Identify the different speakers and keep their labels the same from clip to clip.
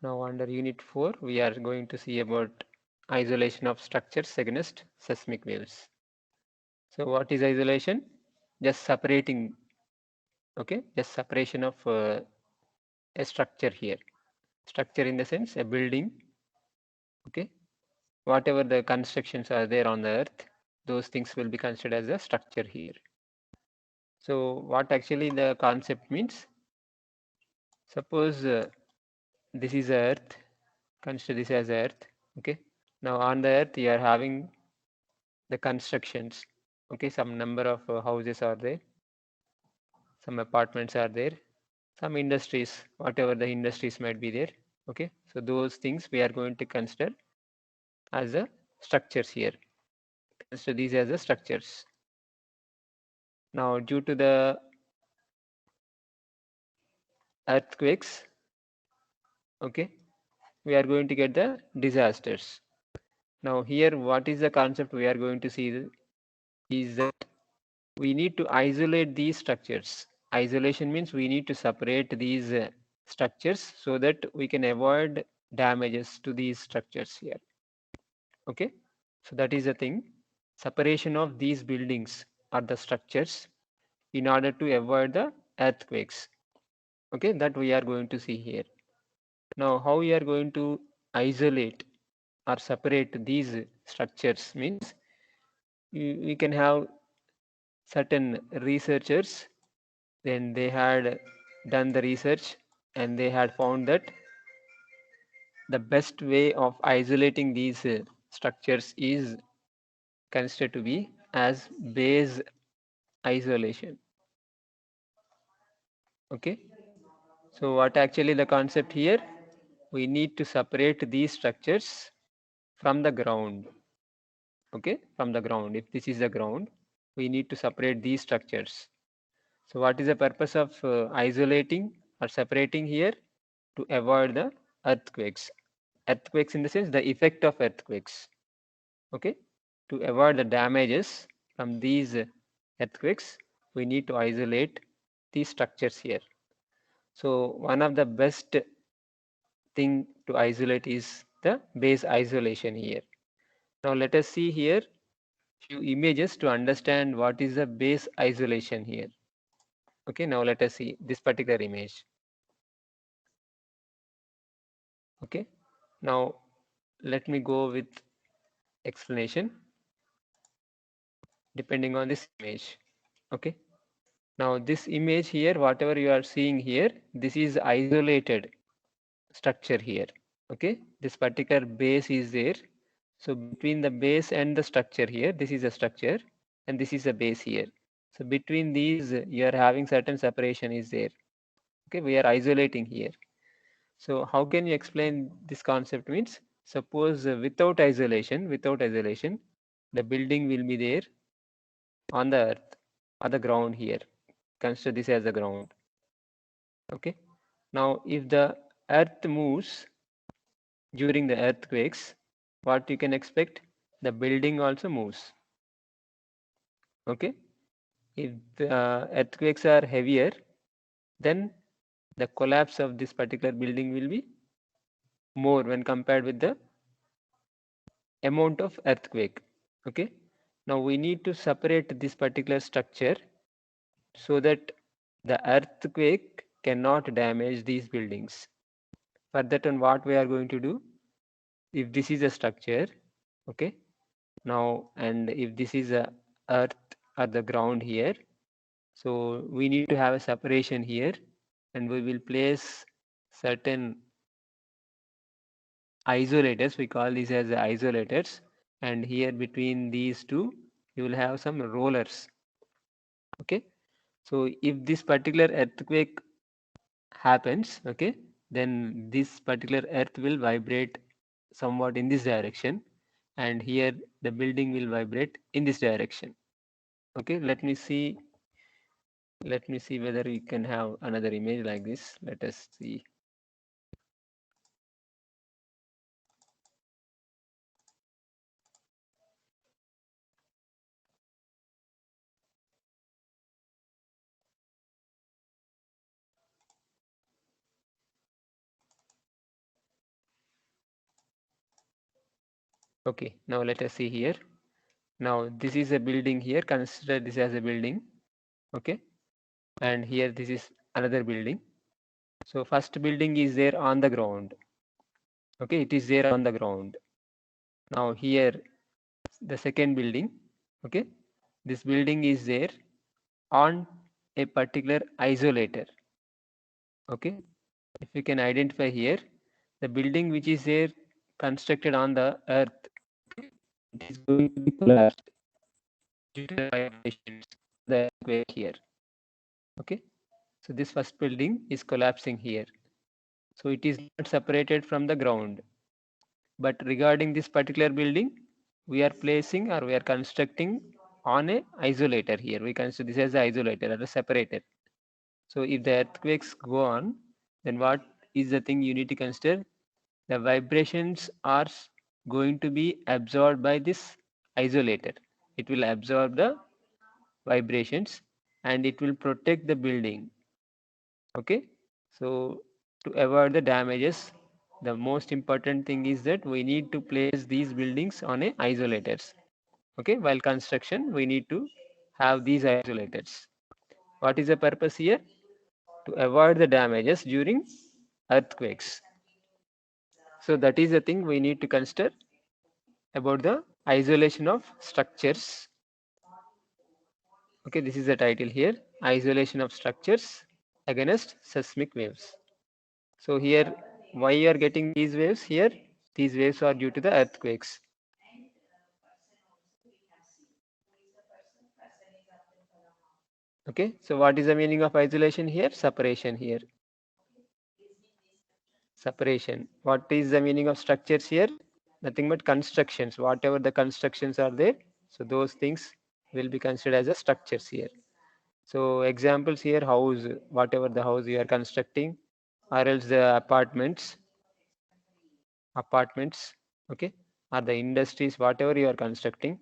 Speaker 1: Now under Unit 4, we are going to see about isolation of structures against seismic waves. So what is isolation? Just separating, okay, just separation of a structure here. Structure in the sense a building, okay. Whatever the constructions are there on the earth, those things will be considered as a structure here. So what actually the concept means? Suppose this is earth, consider this as earth, okay. Now on the earth you are having the constructions, okay, some number of houses are there, some apartments are there, some industries, whatever the industries might be there, okay. So those things we are going to consider as the structures here. Consider these as the structures. Now due to the earthquakes, okay, we are going to get the disasters. Now here what is the concept we are going to see is that we need to isolate these structures. Isolation means we need to separate these structures so that we can avoid damages to these structures here. Okay, so that is the thing. Separation of these buildings or the structures in order to avoid the earthquakes. Okay, that we are going to see here. Now, how we are going to isolate or separate these structures means we can have certain researchers, then they had done the research and they had found that the best way of isolating these structures is considered to be as base isolation. Okay, so what actually the concept here? We need to separate these structures from the ground. Okay, from the ground. If this is the ground, we need to separate these structures. So what is the purpose of isolating or separating here? To avoid the earthquakes. Earthquakes in the sense the effect of earthquakes. Okay, to avoid the damages from these earthquakes, we need to isolate these structures here. So one of the best thing to isolate is the base isolation here. Now let us see here few images to understand what is the base isolation here. Okay, now let us see this particular image. Okay, now let me go with explanation depending on this image. Okay, now this image here, whatever you are seeing here, this is isolated structure here. Okay, this particular base is there. So between the base and the structure here, this is a structure and this is a base here. So between these you are having certain separation is there. Okay, we are isolating here. So how can you explain this concept? Means suppose without isolation, the building will be there on the earth, on the ground here. Consider this as the ground. Okay, now if the earth moves during the earthquakes, what you can expect? The building also moves. Okay, if the earthquakes are heavier, then the collapse of this particular building will be more when compared with the amount of earthquake. Okay, now we need to separate this particular structure so that the earthquake cannot damage these buildings. For that, and what we are going to do, if this is a structure, okay, now and if this is a earth or the ground here, so we need to have a separation here and we will place certain isolators, we call these as the isolators, and here between these two you will have some rollers. Okay, so if this particular earthquake happens, okay, then this particular earth will vibrate somewhat in this direction and here the building will vibrate in this direction. Okay, let me see whether we can have another image like this. Let us see. Okay, now let us see here. Now this is a building here. Consider this as a building. Okay, and here this is another building. So first building is there on the ground. Okay, it is there on the ground. Now here the second building. Okay, this building is there on a particular isolator. Okay, if you can identify here, the building which is there constructed on the earth, it is going to be collapsed due to the vibrations, the earthquake here. Okay, so this first building is collapsing here. So it is not separated from the ground. But regarding this particular building, we are placing or we are constructing on a isolator here. We consider this as an isolator or a separator. So if the earthquakes go on, then what is the thing you need to consider? The vibrations are going to be absorbed by this isolator. It will absorb the vibrations and it will protect the building. Okay, so to avoid the damages, the most important thing is that we need to place these buildings on a isolators. Okay, while construction we need to have these isolators. What is the purpose here? To avoid the damages during earthquakes. So that is the thing we need to consider about the isolation of structures. Okay, this is the title here, isolation of structures against seismic waves. So here, why you are getting these waves here? These waves are due to the earthquakes. Okay, so what is the meaning of isolation here? Separation here. Separation. What is the meaning of structures here? Nothing but constructions. Whatever the constructions are there, so those things will be considered as a structures here. So examples here, house, whatever the house you are constructing, or else the apartments, okay, or the industries, whatever you are constructing,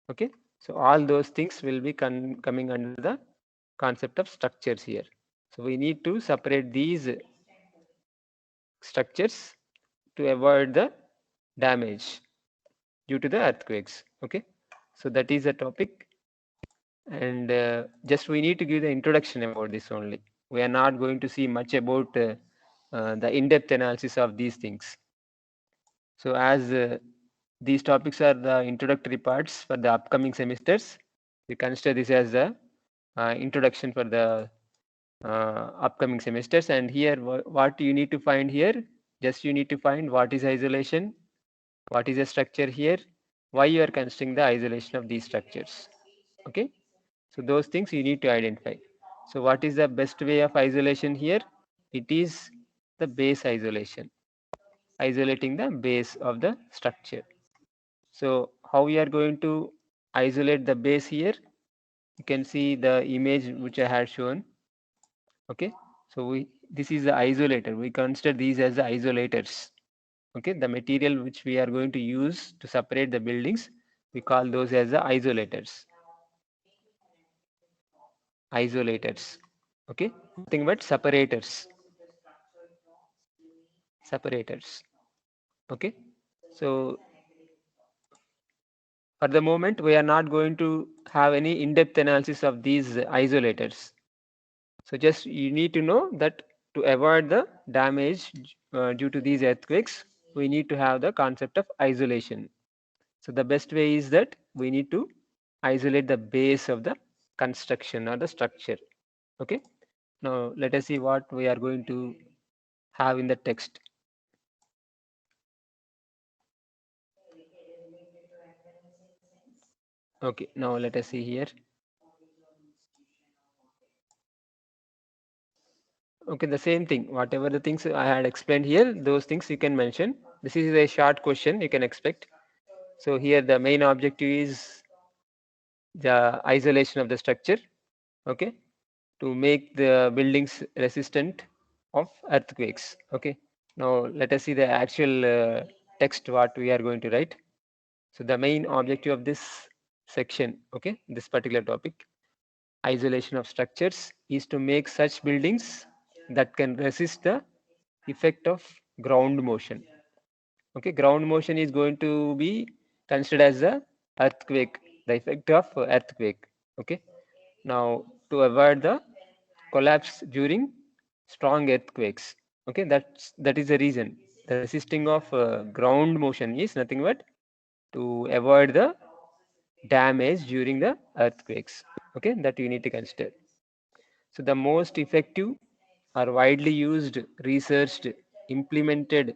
Speaker 1: okay. So all those things will be coming under the concept of structures here. So we need to separate these structures to avoid the damage due to the earthquakes. Okay, so that is the topic, and just we need to give the introduction about this only. We are not going to see much about the in-depth analysis of these things. So as these topics are the introductory parts for the upcoming semesters, we consider this as the introduction for the upcoming semesters. And here what you need to find here, just you need to find what is isolation, what is a structure here, why you are considering the isolation of these structures. Okay, so those things you need to identify. So what is the best way of isolation here? It is the base isolation, isolating the base of the structure. So how we are going to isolate the base here? You can see the image which I had shown. Okay, so this is the isolator. We consider these as the isolators. Okay, the material which we are going to use to separate the buildings, we call those as the isolators. Isolators. Okay, nothing but separators. Separators. Okay, so for the moment we are not going to have any in-depth analysis of these isolators. So just you need to know that to avoid the damage due to these earthquakes, we need to have the concept of isolation. So the best way is that we need to isolate the base of the construction or the structure. Okay. Now let us see what we are going to have in the text. Okay. Now let us see here. Okay, the same thing. Whatever the things I had explained here, those things you can mention. This is a short question you can expect. So here the main objective is the isolation of the structure. Okay, to make the buildings resistant of earthquakes. Okay, now let us see the actual text what we are going to write. So the main objective of this section, okay, this particular topic, isolation of structures, is to make such buildings that can resist the effect of ground motion. Okay, ground motion is going to be considered as a earthquake, the effect of earthquake. Okay, now to avoid the collapse during strong earthquakes. Okay, that is the reason. The resisting of ground motion is nothing but to avoid the damage during the earthquakes. Okay, that you need to consider. So the most effective or widely used, researched, implemented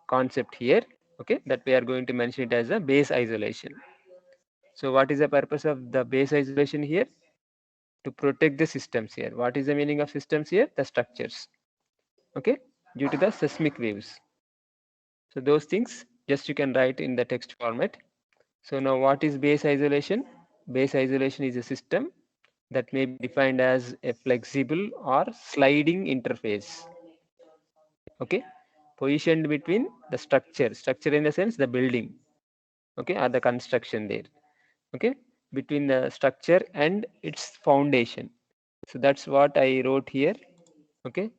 Speaker 1: concept here, okay, that we are going to mention it as a base isolation. So what is the purpose of the base isolation here? To protect the systems here. What is the meaning of systems here? The structures, okay, due to the seismic waves. So those things just you can write in the text format. So now what is base isolation? Base isolation is a system that may be defined as a flexible or sliding interface, okay, positioned between the structure in the sense the building, okay, or the construction there, okay, between the structure and its foundation. So that's what I wrote here. Okay,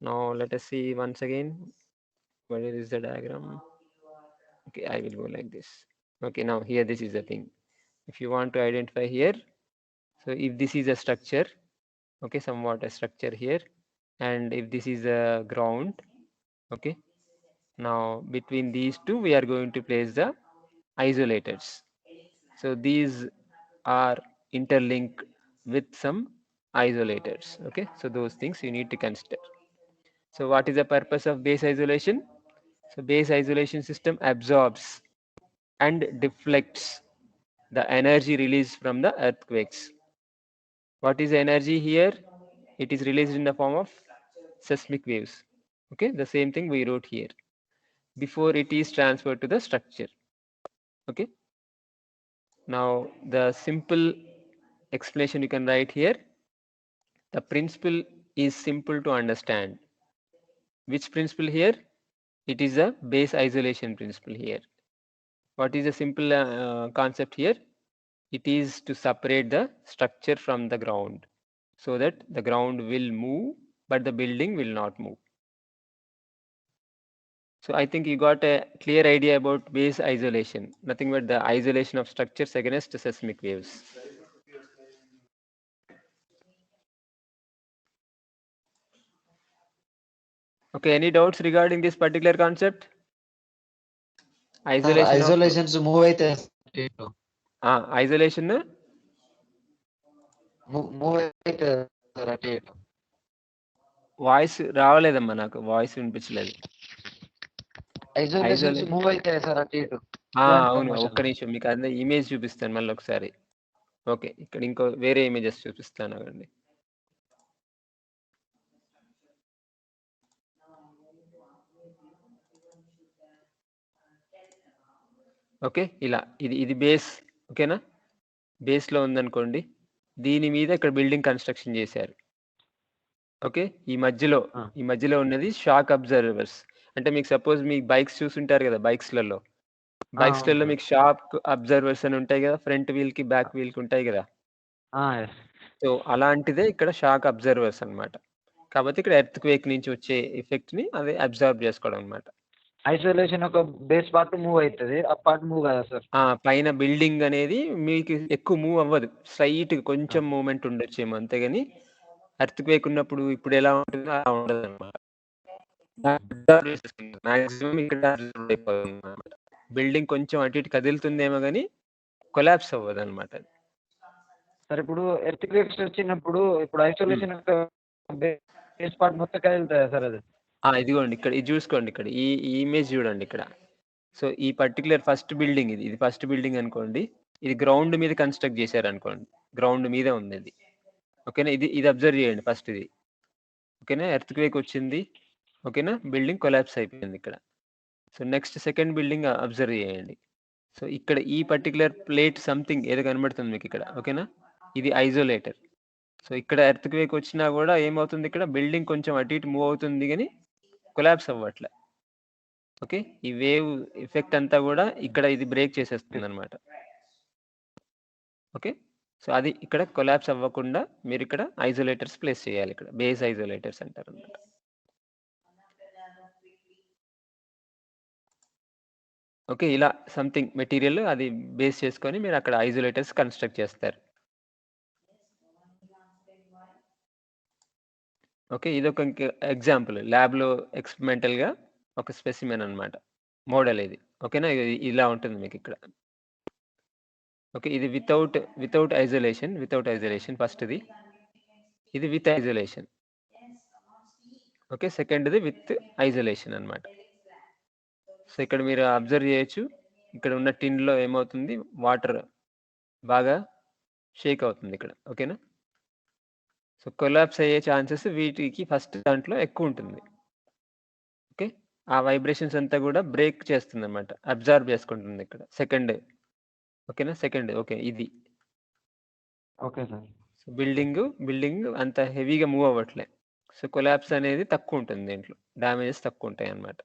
Speaker 1: now let us see once again where is the diagram. Okay, I will go like this. Okay, now here this is the thing. If you want to identify here, so if this is a structure, okay, somewhat a structure here, and if this is a ground, okay, now between these two we are going to place the isolators. So these are interlinked with some isolators. Okay, so those things you need to consider. So what is the purpose of base isolation? So base isolation system absorbs and deflects the energy released from the earthquakes. What is the energy here? It is released in the form of seismic waves. Okay, the same thing we wrote here before it is transferred to the structure. Okay, now the simple explanation you can write here. The principle is simple to understand. Which principle here? It is a base isolation principle here. What is the simple concept here? It is to separate the structure from the ground so that the ground will move but the building will not move. So I think you got a clear idea about base isolation, nothing but the isolation of structures against seismic waves. Okay, any doubts regarding this particular concept? Isolation of
Speaker 2: isolations move అయితే
Speaker 1: isolation
Speaker 2: move అయితే sir అటు ఇటు
Speaker 1: voice రావలేదమ్మా, నాకు voice వినిపించలేదు.
Speaker 2: Isolations move అయితే sir అటు ఇటు
Speaker 1: అవును, ఒక్క నిమిషం మీకు అదే ఇమేజ్ చూపిస్తాను మళ్ళీ ఒకసారి. ఓకే, ఇక్కడ ఇంకో వేరే ఇమేజెస్ చూపిస్తాను అండి. ఓకే, ఇలా ఇది బేస్, ఓకేనా, బేస్లో ఉందనుకోండి, దీని మీద ఇక్కడ బిల్డింగ్ కన్స్ట్రక్షన్ చేశారు. ఓకే, ఈ మధ్యలో ఉన్నది షాక్ అబ్జర్వర్స్. అంటే మీకు సపోజ్ మీకు బైక్స్ చూసుంటారు కదా, బైక్స్లలో మీకు షాక్ అబ్జర్వర్స్ అని ఉంటాయి కదా, ఫ్రంట్ వీల్ కి బ్యాక్ వీల్ కి ఉంటాయి కదా. సో అలాంటిదే ఇక్కడ షాక్ అబ్జర్వర్స్ అన్నమాట. కాబట్టి ఇక్కడ ఎర్త్ క్వేక్ నుంచి వచ్చే ఎఫెక్ట్ ని అది అబ్జర్వ్ చేసుకోవడం అన్నమాట.
Speaker 2: ఐసోలేషన్ ఒక బేస్ పార్ట్ మూవ్ అవుతుంది, ఆ పార్ట్ మూవ్ కదా సార్.
Speaker 1: పైన బిల్డింగ్ అనేది మీకు ఎక్కువ మూవ్ అవ్వదు, స్ట్రైట్ కొంచెం మూవ్మెంట్ ఉండొచ్చేమో అంతేగాని ఎర్త్ క్వేక్ ఉన్నప్పుడు ఇప్పుడు ఎలా ఉంటుందో అలా ఉండదు అనమాట. బిల్డింగ్ కొంచెం అటు ఇటు కదులుతుందేమో కానీ కొలాప్స్ అవ్వదు అనమాట.
Speaker 2: సార్ ఇప్పుడు ఎర్త్ క్వేక్స్ వచ్చినప్పుడు ఇప్పుడు ఐసోలేషన్ బేస్ పార్ట్ మొత్తం కదులుతుంది సార్ అది.
Speaker 1: ఇదిగోండి ఇక్కడ ఇది చూసుకోండి, ఇక్కడ ఈ ఇమేజ్ చూడండి ఇక్కడ. సో ఈ పర్టికులర్ ఫస్ట్ బిల్డింగ్, ఇది ఫస్ట్ బిల్డింగ్ అనుకోండి, ఇది గ్రౌండ్ మీద కన్స్ట్రక్ట్ చేశారు అనుకోండి, గ్రౌండ్ మీద ఉంది ఇది. ఓకేనా, ఇది అబ్జర్వ్ చేయండి ఫస్ట్ ఇది. ఓకేనా, ఎర్త్ క్వేక్ వచ్చింది, ఓకేనా, బిల్డింగ్ కొలాప్స్ అయిపోయింది ఇక్కడ. So next second building observe చేయండి. సో ఇక్కడ ఈ పర్టికులర్ ప్లేట్ సంథింగ్ ఏదో కనబడుతుంది మీకు ఇక్కడ, ఓకేనా, ఇది ఐసోలేటర్. సో ఇక్కడ ఎర్త్ క్వేక్ వచ్చినా కూడా ఏమవుతుంది, ఇక్కడ బిల్డింగ్ కొంచెం అటు ఇటు మూవ్ అవుతుంది కానీ కొలాప్స్ అవ్వట్లే. ఓకే, ఈ వేవ్ ఎఫెక్ట్ అంతా కూడా ఇక్కడ ఇది బ్రేక్ చేసేస్తుంది అనమాట. ఓకే, సో అది ఇక్కడ కొలాప్స్ అవ్వకుండా మీరు ఇక్కడ ఐసోలేటర్స్ ప్లేస్ చేయాలి, ఇక్కడ బేస్ ఐసోలేటర్స్ అంటారు అనమాట. ఓకే. ఇలా సంథింగ్ మెటీరియల్ అది బేస్ చేసుకొని మీరు అక్కడ ఐసోలేటర్స్ కన్‌స్ట్రక్ట్ చేస్తారు. ఓకే. ఇదొక ఎగ్జాంపుల్. ల్యాబ్‌లో ఎక్స్‌పెరిమెంటల్‌గా ఒక స్పెసిమెన్ అన్నమాట. మోడల్ ఇది. ఓకేనా? ఇలా ఉంటుంది మీకిక్కడ. ఓకే. ఇది వితౌట్ ఐసోలేషన్ ఫస్ట్‌ది. ఇది విత్ ఐసోలేషన్. ఓకే. సెకండ్‌ది విత్ ఐసోలేషన్ అన్నమాట. సో, ఇక్కడ మీరు అబ్జర్వ్ చేయొచ్చు. ఇక్కడ ఉన్న టిన్‌లో ఏమవుతుంది, వాటర్ బాగా షేక్ అవుతుంది ఇక్కడ. ఓకేనా? సో, కొలాప్స్ అయ్యే ఛాన్సెస్ వీటికి ఫస్ట్ దాంట్లో ఎక్కువుంటుంది. ఓకే. ఆ వైబ్రేషన్స్ అంతా కూడా బ్రేక్ చేస్తుందన్నమాట. అబ్జార్బ్ చేసుకుంటుంది ఇక్కడ. సెకండ్. ఓకేనా? సెకండ్. ఓకే. ఇది.
Speaker 2: Okay sir.
Speaker 1: సో, బిల్డింగ్ అంత హెవీగా మూవ్ అవ్వట్లే. సో, కొలాప్స్ అనేది తక్కువుంటుంది దీంట్లో. డ్యామేజెస్ తక్కువుంటాయన్నమాట.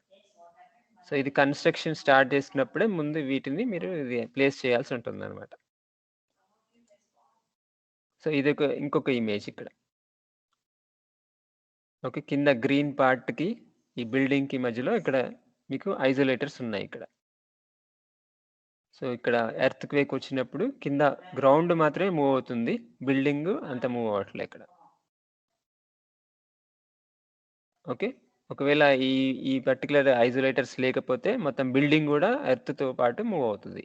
Speaker 1: సో, ఇది కన్‌స్ట్రక్షన్ స్టార్ట్ చేసినప్పుడే ముందు వీటిని మీరు ఇది ప్లేస్ చేయాల్సి ఉంటుందన్నమాట. సో, ఇంకొక ఇమేజ్ ఇక్కడ. ఓకే. కింద గ్రీన్ పార్ట్‌కి ఈ బిల్డింగ్‌కి మధ్యలో ఇక్కడ మీకు ఐసోలేటర్స్ ఉన్నాయి ఇక్కడ. సో, ఇక్కడ ఎర్త్‌క్వేక్ వచ్చినప్పుడు కింద గ్రౌండ్ మాత్రమే మూవ్ అవుతుంది. బిల్డింగ్ అంత మూవ్ అవ్వట్లే ఇక్కడ. ఓకే. ఒకవేళ ఈ పర్టిక్యులర్ ఐసోలేటర్స్ లేకపోతే మొత్తం బిల్డింగ్ గూడా ఎర్త్‌తో పాటు మూవ్ అవుతది.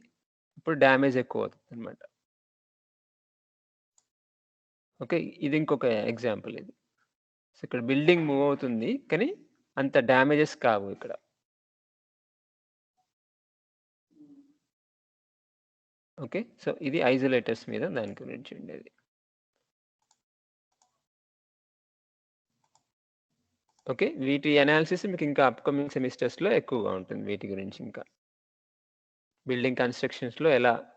Speaker 1: ఇప్పుడు డ్యామేజ్ ఎక్కువవుతుందన్నమాట. ఓకే. ఇది ఇంకొక ఎగ్జాంపుల్ ఇది. సో, ఇక్కడ బిల్డింగ్ మూవ్ అవుతుంది. కానీ అంత డ్యామేజెస్ కావు ఇక్కడ. ఓకే. సో, ఇది ఐసోలేటర్స్ మీద దాని గురించి ఉండేది. ఓకే. వీటి అనాలిసిస్ మీకు ఇంకా అప్‌కమింగ్ సెమిస్టర్స్‌లో ఎక్కువగా ఉంటుంది వీటి గురించి ఇంకా. బిల్డింగ్ కన్‌స్ట్రక్షన్స్‌లో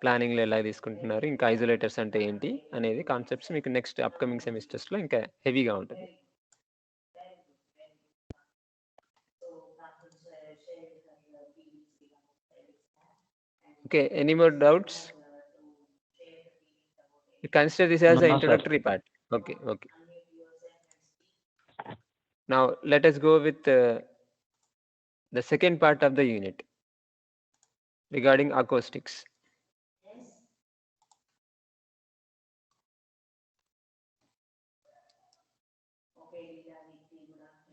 Speaker 1: ప్లానింగ్‌లో ఎలా తీసుకుంటున్నారు, ఇంకా ఐసోలేటర్స్ అంటే ఏంటి అనేది కాన్సెప్ట్స్ మీకు నెక్స్ట్ అప్‌కమింగ్ సెమిస్టర్స్‌లో ఇంకా హెవీగా ఉంటుంది. Okay, any more doubts? You consider this as
Speaker 2: No,
Speaker 1: the
Speaker 2: sir.
Speaker 1: introductory part. Okay. Now let us go with the second part of the unit regarding acoustics.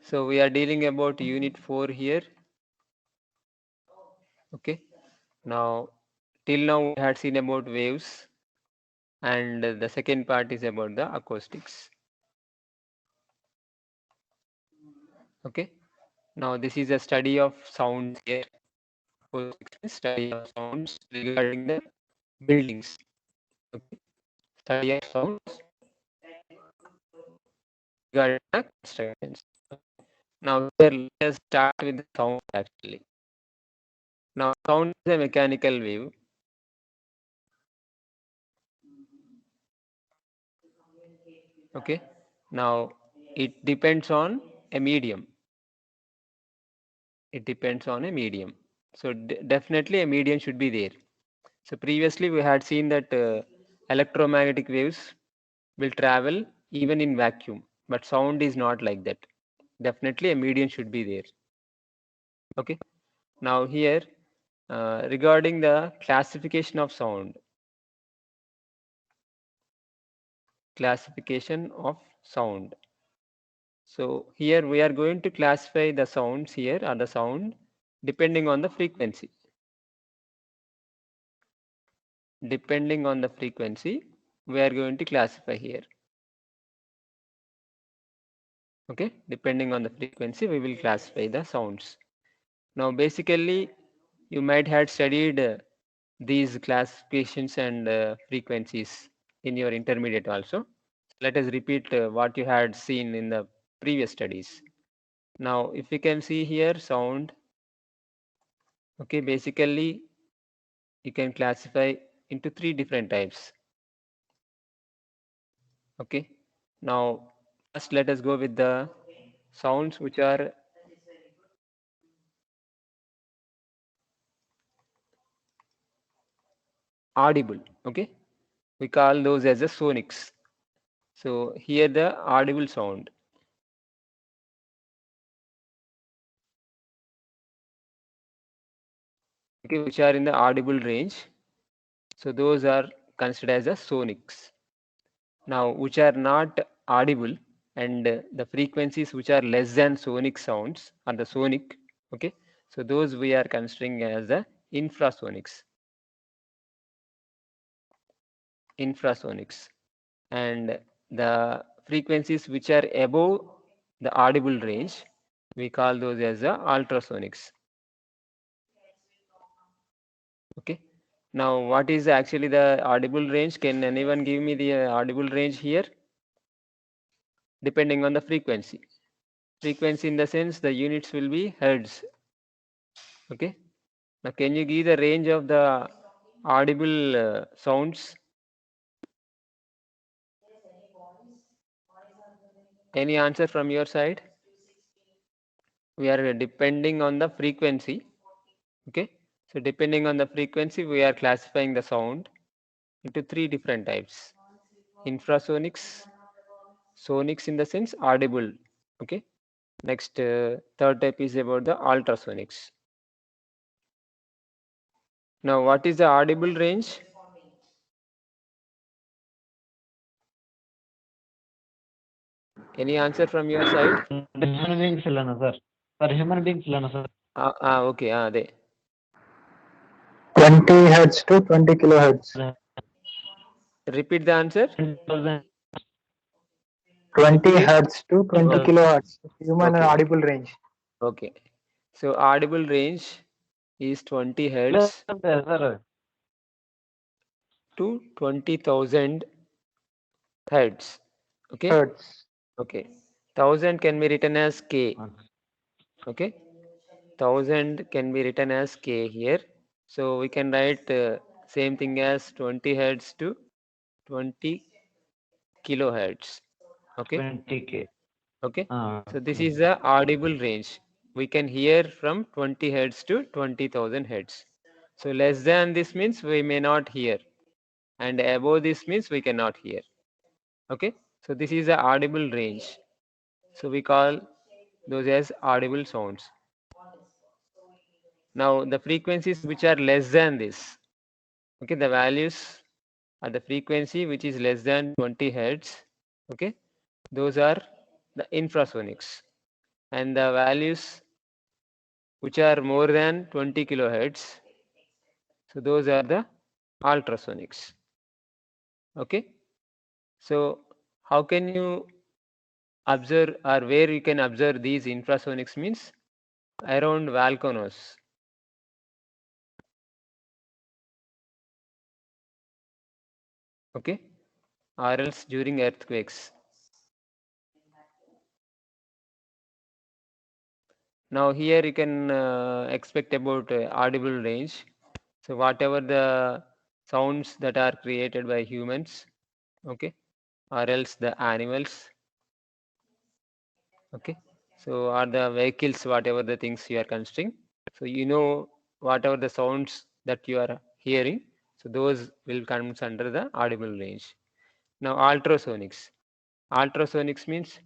Speaker 1: So we are dealing about unit 4 here. Okay. Now till now we had seen about waves, and the second part is about the acoustics. Okay. Now this is a study of sounds here. Study of sounds regarding the buildings. Okay. Study of sounds regarding the constructions. Now here let us start with the sound actually. Now sound is a mechanical wave. Okay. Now it depends on a medium. It depends on a medium. So definitely a medium should be there. So previously we had seen that electromagnetic waves will travel even in vacuum, but sound is not like that. Definitely a medium should be there. Okay. Now here regarding the classification of sound. Classification of sound. So here we are going to classify the sounds here or the sound depending on the frequency. Depending on the frequency, we are going to classify here. Okay, depending on the frequency, we will classify the sounds. Now, basically, you might have studied these classifications and frequencies in your intermediate also. Let us repeat what you had seen in the previous studies. Now, if you can see here, sound. Okay, basically, you can classify into 3 different types. Okay, now first let us go with the sounds which are audible. Okay, we call those as the sonics. So here the audible sound. okay, which are in the audible range. So those are considered as the sonics. Now, which are not audible and the frequencies which are less than sonic sounds are the sonic. Okay, so those we are considering as the infrasonics. Infrasonics, and the frequencies which are above the audible range, we call those as the ultrasonics. Okay. Now, what is actually the audible range? Can anyone give me the audible range here? Depending on the frequency. Frequency in the sense the units will be hertz. Okay. Now, can you give the range of the audible sounds? Any answer from your side? We are depending on the frequency. Okay. So, depending on the frequency, we are classifying the sound into 3 different types. Infrasonics, sonics in the sense audible. Okay. Next, third type is about the ultrasonics. Now, what is the audible range? Any answer from your side?
Speaker 2: Human beings sir. For human beings sir.
Speaker 1: Okay, they
Speaker 3: 20 hertz to 20 kilohertz.
Speaker 1: Repeat the answer.
Speaker 3: 20
Speaker 1: Repeat it.
Speaker 3: hertz to 20
Speaker 1: Okay.
Speaker 3: kilohertz. Human
Speaker 1: Okay.
Speaker 3: audible range.
Speaker 1: Okay. So audible range is 20 hertz
Speaker 2: Sir.
Speaker 1: to 20,000 hertz. Okay.
Speaker 3: Hertz.
Speaker 1: Okay. 1000 can be written as K. Okay. 1000 can be written as K here. So we can write same thing as 20 hertz to 20 kilohertz. Okay.
Speaker 2: 20K.
Speaker 1: Okay. So this is the audible range. We can hear from 20 hertz to 20,000 hertz. So less than this means we may not hear, and above this means we cannot hear. Okay. So this is the audible range. So we call those as audible sounds. Now the frequencies which are less than this, okay, the values at the frequency which is less than 20 hertz, okay, those are the infrasonics, and the values which are more than 20 kilohertz, so those are the ultrasonics. Okay, so how can you observe, or where you can observe these infrasonics means around volcanoes. Okay, or else during earthquakes. Now here you can expect about audible range. So whatever the sounds that are created by humans, okay, or else the animals, okay, so are the vehicles, whatever the things you are considering. So you know whatever the sounds that you are hearing, so those will come under the audible range. Now ultrasonics. Ultrasonics means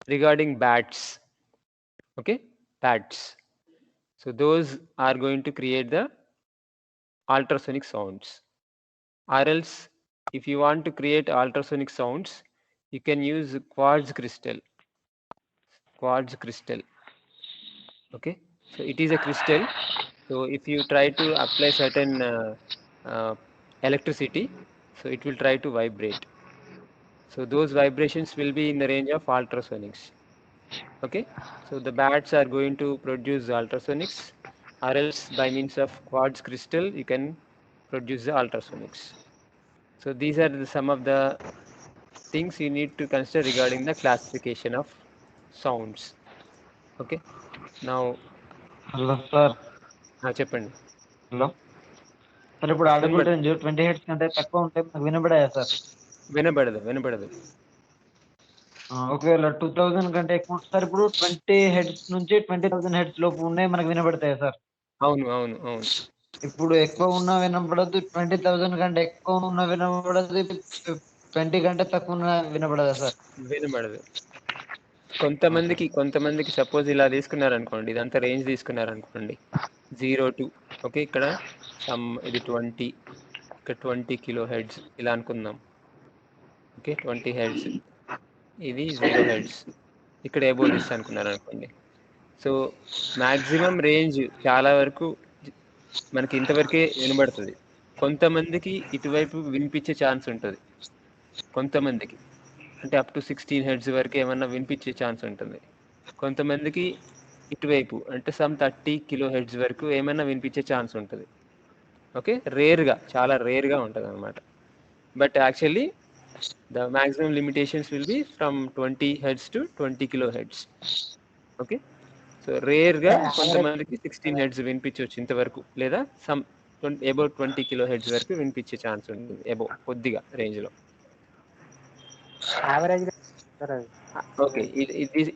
Speaker 1: regarding bats. Okay, bats. So those are going to create the ultrasonic sounds. Or else, if you want to create ultrasonic sounds, you can use quartz crystal. Quartz crystal. Okay, so it is a crystal. So if you try to apply certain electricity, so it will try to vibrate. So those vibrations will be in the range of ultrasonics. Okay, so the bats are going to produce ultrasonics, or else by means of quartz crystal you can produce the ultrasonics. So these are some of the things you need to consider regarding the classification of sounds. Okay, now
Speaker 2: Hello, sir.
Speaker 1: చెప్పండి.
Speaker 2: Hello. Sir, ఇప్పుడు audible
Speaker 1: వినబడదు.
Speaker 2: range 20 hertz కంటే తక్కువ ఉంటే మనకు వినబడాయా sir?
Speaker 1: వినబడదు.
Speaker 2: ఒకవేళ 2000 కంటే ఎక్కువ ఉంటే సార్ ఇప్పుడు 20 హెర్ట్జ్ నుంచి 20,000 హెర్ట్జ్ లోపు ఉన్నాయి మనకు వినబడతాయా సార్?
Speaker 1: అవును.
Speaker 2: ఇప్పుడు ఎక్కువ ఉన్నా వినబడదు, 20,000 కంటే ఎక్కువ ఉన్నా వినబడదు, 20 కంటే తక్కువ ఉన్నా వినబడదా సార్?
Speaker 1: వినబడదు. కొంతమందికి సపోజ్ ఇలా తీసుకున్నారనుకోండి, ఇదంతా రేంజ్ తీసుకున్నారనుకోండి. 0 to ఓకే, ఇక్కడ సమ్ ఇది 20, ఇక్కడ 20 కిలో హెడ్స్ ఇలా అనుకుందాం. ఓకే, 20 హెడ్స్, ఇది 0 హెడ్స్, ఇక్కడ ఏబో దిస్ అనుకున్నారు అనుకోండి. సో మ్యాక్సిమం రేంజ్ చాలా వరకు మనకి ఇంతవరకే వినబడుతుంది. కొంతమందికి ఇటువైపు వినిపించే ఛాన్స్ ఉంటుంది, కొంతమందికి అంటే అప్ టు 16 హెడ్స్ వరకు ఏమన్నా వినిపించే ఛాన్స్ ఉంటుంది. కొంతమందికి ఇటువైపు అంటే సమ్ 30 కిలో హెడ్స్ వరకు ఏమైనా వినిపించే ఛాన్స్ ఉంటుంది. ఓకే, రేర్గా, చాలా రేర్గా ఉంటుంది అనమాట. But actually the maximum limitations will be from 20 heads to 20 kilo heads. Okay, so రేర్గా కొంతమందికి 16 హెడ్స్ వినిపించవచ్చు ఇంతవరకు, లేదా సమ్ అబౌట్ 20 కిలో హెడ్స్ వరకు వినిపించే ఛాన్స్ ఉంటుంది, అబౌవ్ కొద్దిగా రేంజ్లో.
Speaker 3: యావరేజ్ సార్ అది.
Speaker 1: ఓకే,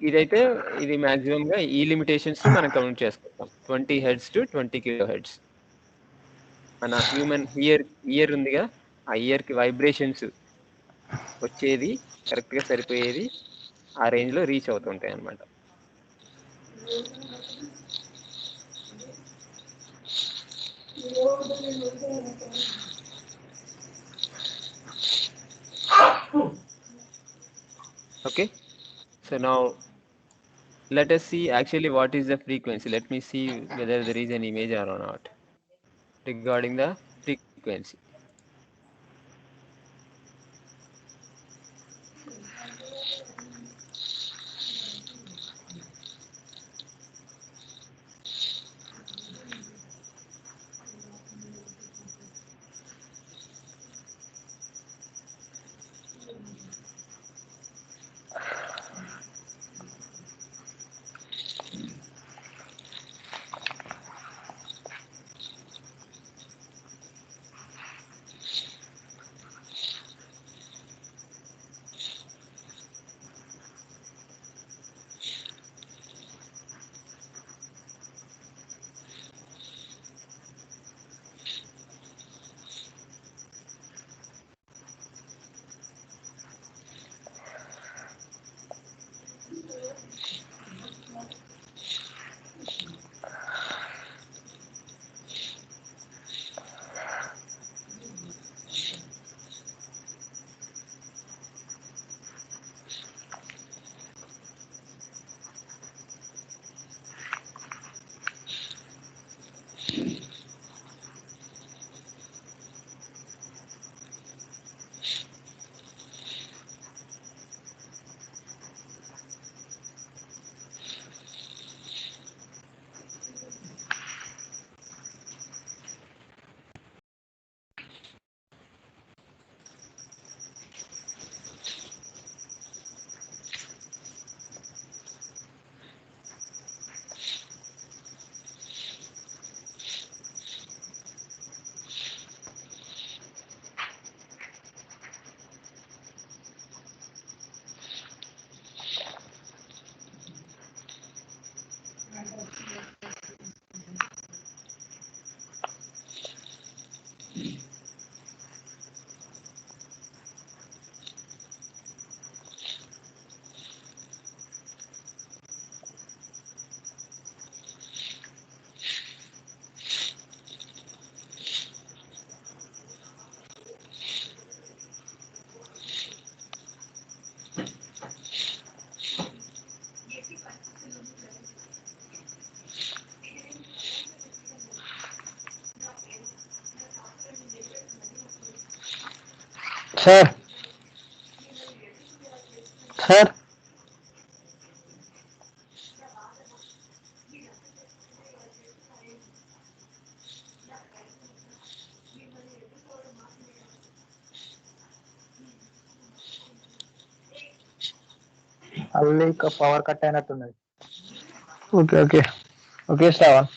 Speaker 1: ఇదైతే ఇది మాక్సిమం గా ఈ లిమిటేషన్స్ మనం కౌంట్ చేసుకుంటాం, 20 హెడ్స్ టు 20 కిలో హెడ్స్. మన హ్యూమన్ ఇయర్ ఉందిగా, ఆ ఇయర్ కి వైబ్రేషన్స్ వచ్చేది కరెక్ట్ గా సరిపోయేది ఆ రేంజ్ లో రీచ్ అవుతుంటాయి అన్నమాట. Okay, so now let us see actually what is the frequency. Let me see whether there is an image or not regarding the frequency.
Speaker 3: Sir sir మళ్ళీ ఇక పవర్ కట్ అయినట్టున్నది. Okay okay okay Shravan.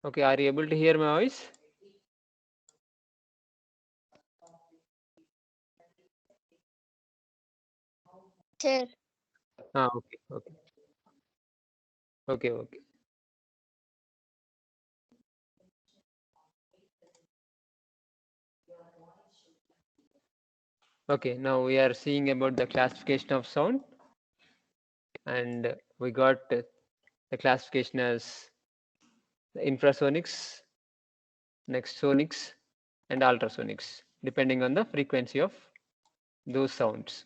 Speaker 1: Okay, are you able to hear my voice?
Speaker 4: Sir.
Speaker 1: Okay. Okay, now we are seeing about the classification of sound, and we got the classification as the infrasonics, next sonics, and ultrasonics, depending on the frequency of those sounds.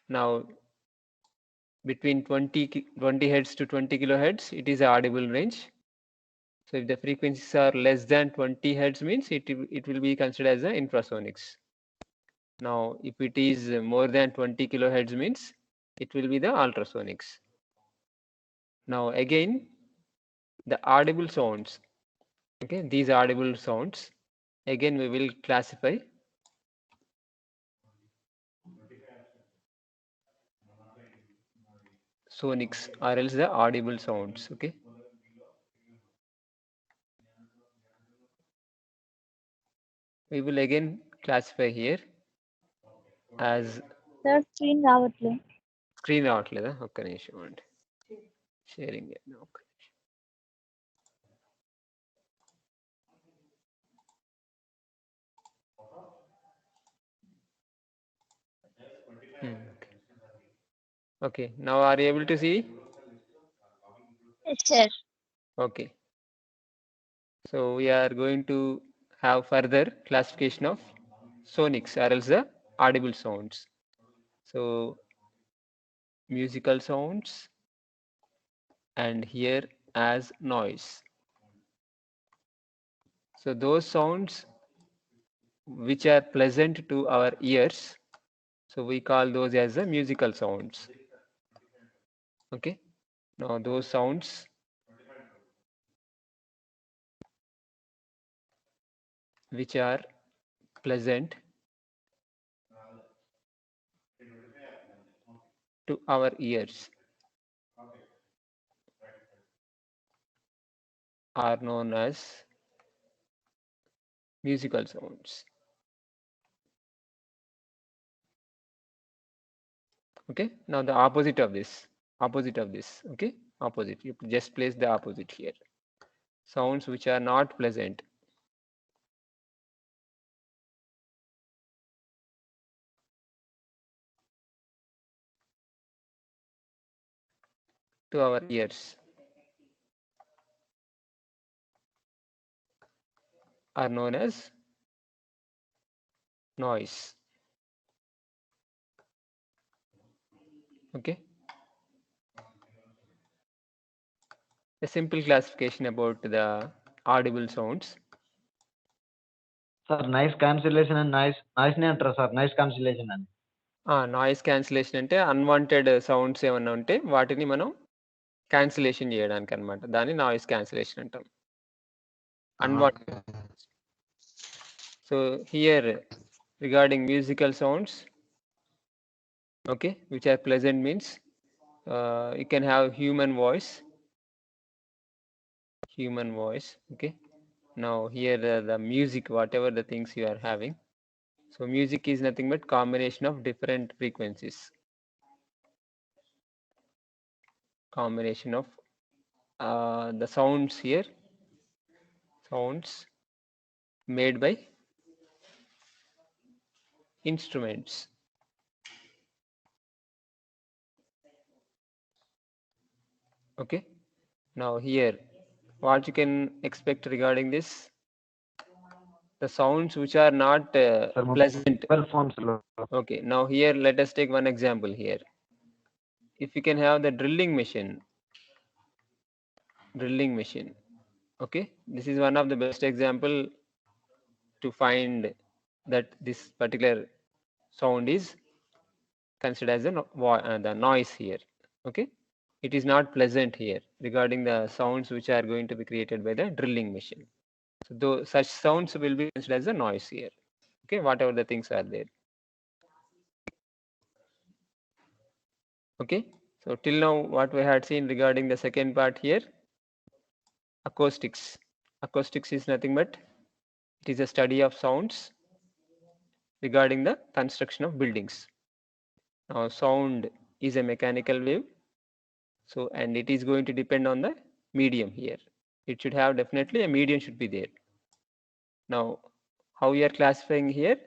Speaker 1: Now, between 20 hertz to 20 kilohertz, it is a audible range. So if the frequencies are less than 20 hertz, means it will be considered as the infrasonics. Now, if it is more than 20 kilohertz, means it will be the ultrasonics. Now again, the audible sounds. Okay, these audible sounds, again we will classify sonics or else the audible sounds. Okay, we will again classify here as
Speaker 4: Sir, screen రావట్లే.
Speaker 1: screen రావట్లేదా? ఒక్క నిమిషం అండి, sharing ఒక్క నిమిషం. Okay, now are you able to see?
Speaker 4: Yes, sir.
Speaker 1: Okay, so we are going to have further classification of sonics or else the audible sounds. So musical sounds, and here as noise. So those sounds which are pleasant to our ears, so we call those as the musical sounds. Okay, now those sounds which are pleasant to our ears are known as musical sounds. Okay, now the opposite of this, okay, opposite, you just place the opposite here. Sounds which are not pleasant to our ears are known as noise. Okay, a simple classification about the audible sounds.
Speaker 2: Sir nice cancellation and noise నే అంటారు sir, nice cancellation అని.
Speaker 1: Noise cancellation అంటే unwanted sounds ఏమన్నా ఉంటే వాటిని మనం cancellation చేయడానికి అన్నమాట, దాన్ని నాయిస్ క్యాన్సిలేషన్ అంటాం. Unwanted. So here regarding musical sounds, okay, which are pleasant means you can have human voice. Okay, now here the music, whatever the things you are having, so music is nothing but combination of different frequencies, combination of the sounds here, sounds made by instruments. Okay, now here what you can expect regarding this, the sounds which are not pleasant.
Speaker 2: phones లో
Speaker 1: Okay, now here let us take one example here. If you can have the drilling machine, okay, this is one of the best example to find that this particular sound is considered as the noise here. Okay, it is not pleasant here regarding the sounds which are going to be created by the drilling machine. So though such sounds will be considered as a noise here. Okay, whatever the things are there. Okay, so till now what we had seen regarding the second part here, acoustics. Acoustics is nothing but it is a study of sounds regarding the construction of buildings. Now sound is a mechanical wave, so and it is going to depend on the medium here. It should have definitely a medium should be there. Now how we are classifying here,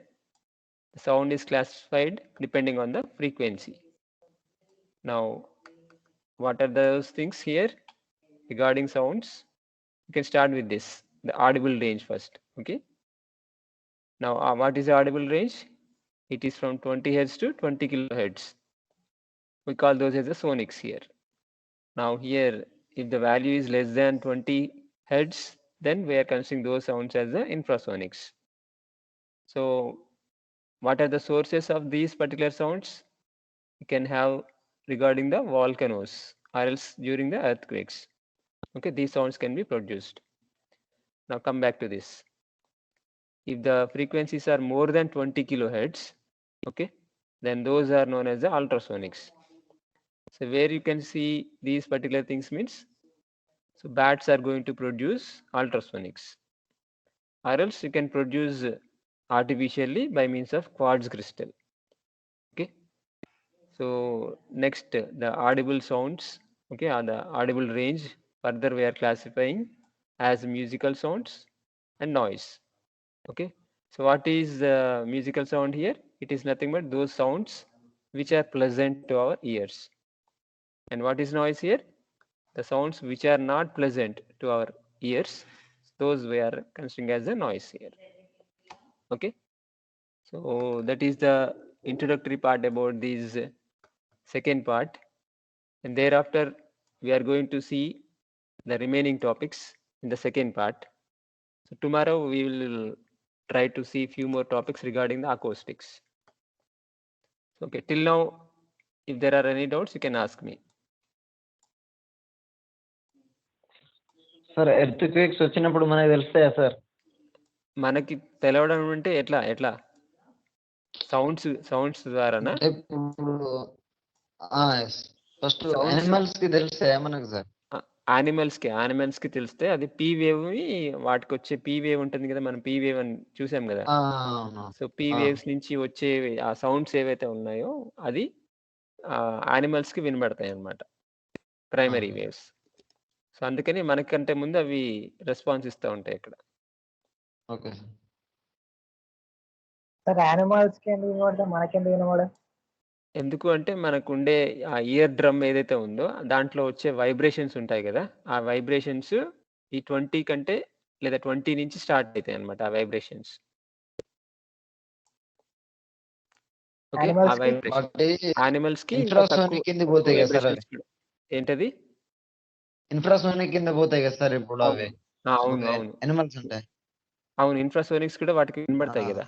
Speaker 1: the sound is classified depending on the frequency. Now what are those things here regarding sounds? You can start with this, the audible range first. Okay, now what is the audible range? It is from 20 Hz to 20 kilohertz. We call those as the sonics here. Now here, if the value is less than 20 Hz, then we are considering those sounds as the infrasonics. So what are the sources of these particular sounds? You can have regarding the volcanoes or else during the earthquakes. Okay, these sounds can be produced. Now come back to this. If the frequencies are more than 20 kilohertz, okay, then those are known as the ultrasonics. So where you can see these particular things means, so bats are going to produce ultrasonics, or else you can produce artificially by means of quartz crystal. Okay, so next the audible sounds, okay, or the audible range, further we are classifying as musical sounds and noise. Okay, so what is the musical sound here? It is nothing but those sounds which are pleasant to our ears. And what is noise here? The sounds which are not pleasant to our ears, those we are considering as a noise here. Okay, so that is the introductory part about this second part, and thereafter we are going to see the remaining topics in the second part. So tomorrow we will try to see few more topics regarding the acoustics. Okay, till now, if there are any doubts, you can ask me.
Speaker 2: Sir earth quakes వచ్చినప్పుడు మనకి తెలుస్తాయా sir?
Speaker 1: మనకి తెలవడం అంటే ఎట్లా ఎట్లా sounds ద్వారానా?
Speaker 2: అంటే ఇప్పుడు first animals కి తెలుస్తాయా మనకు సార్?
Speaker 1: యానిమల్స్ కి తెలిస్తే అది పీ వేవ్, వాటికి వచ్చే పీ వేవ్ ఉంటుంది కదా, మనం పీ వేవ్ అని చూసాం కదా. సో పీ వేవ్స్ నుంచి వచ్చే ఆ సౌండ్స్ ఏవైతే ఉన్నాయో అది యానిమల్స్ కి వినబడతాయి అన్నమాట, ప్రైమరీ వేవ్స్. సో అందుకని మనకంటే ముందు అవి రెస్పాన్స్ ఇస్తూ ఉంటాయి ఇక్కడ.
Speaker 2: ఓకే
Speaker 3: సార్ యానిమల్స్ కి ఎందుకు వినబడతాయి, మనకెందుకు వినబడదు?
Speaker 1: ఎందుకు అంటే మనకు ఉండే ఆ ఇయర్ డ్రమ్ ఏదైతే ఉందో దాంట్లో వచ్చే వైబ్రేషన్స్ ఉంటాయి కదా, ఆ వైబ్రేషన్స్ ఈ 20 కంటే లేదా 20 నుంచి స్టార్ట్ అవుతాయి అన్నమాట ఆ వైబ్రేషన్స్. ఓకే, ఆ వైబ్రేషన్ యానిమల్స్ కి
Speaker 2: ఇన్ఫ్రాసోనిక్ కింద పోతాయి కదా సార్?
Speaker 1: ఏంటది?
Speaker 2: ఇన్ఫ్రాసోనిక్ కింద పోతాయి కదా సార్ ఇప్పుడు అవి?
Speaker 1: అవును అవును
Speaker 2: యానిమల్స్ ఉంటాయి.
Speaker 1: అవును, ఇన్ఫ్రాసోనిక్స్ కూడా వాటికి వినబడతాయి కదా.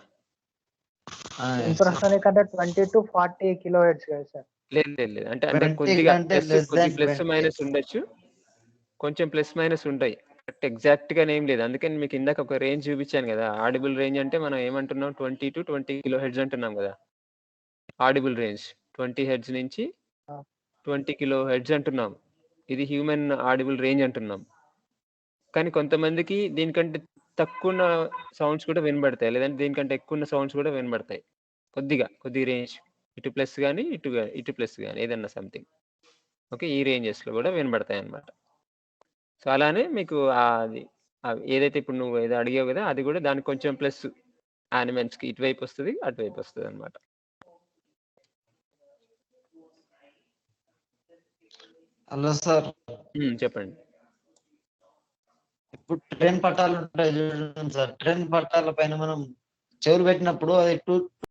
Speaker 3: ఇన్ఫ్రాసోనిక్ అంటే 20 to 40 కిలోహెర్ట్జ్ కదా సార్?
Speaker 1: లేదు లేదు లేదు, అంటే కొద్దిగా ప్లస్ మైనస్ ఉండొచ్చు, కొంచెం ప్లస్ మైనస్ ఉంటాయి, ఎగ్జాక్ట్ గా ఏం లేదు. అందుకని మీకు ఇందాక ఒక రేంజ్ చూపించాను కదా, ఆడిబుల్ రేంజ్ అంటే మనం ఏమంటున్నాం 20 to 20 కిలో హెడ్జ్ అంటున్నాం కదా. ఆడిబుల్ రేంజ్ 20 హెడ్జ్ నుంచి 20 కిలో హెడ్జ్ అంటున్నాం, ఇది హ్యూమన్ ఆడిబుల్ రేంజ్ అంటున్నాం. కానీ కొంతమందికి దీనికంటే తక్కువ సౌండ్స్ కూడా వినబడతాయి, లేదంటే దీనికంటే ఎక్కువ సౌండ్స్ కూడా వినబడతాయి. కొద్ది రేంజ్, ఇటు ప్లస్ కానీ ఇటు ప్లస్ కానీ ఏదన్నా సంథింగ్. ఓకే, ఈ రేంజెస్లో కూడా వినబడతాయి అన్నమాట. సో అలానే మీకు అది ఏదైతే ఇప్పుడు నువ్వు ఏదో అడిగావు కదా, అది కూడా దానికి కొంచెం ప్లస్ యానిమల్స్కి ఇటువైపు వస్తుంది, అటువైపు వస్తుంది అనమాట.
Speaker 2: హలో సార్,
Speaker 1: చెప్పండి.
Speaker 2: ఇప్పుడు ట్రైన్ పట్టాలు ఉంటాయి చూడండి సార్, ట్రైన్ పట్టాల పైన మనం చెవులు పెట్టినప్పుడు అది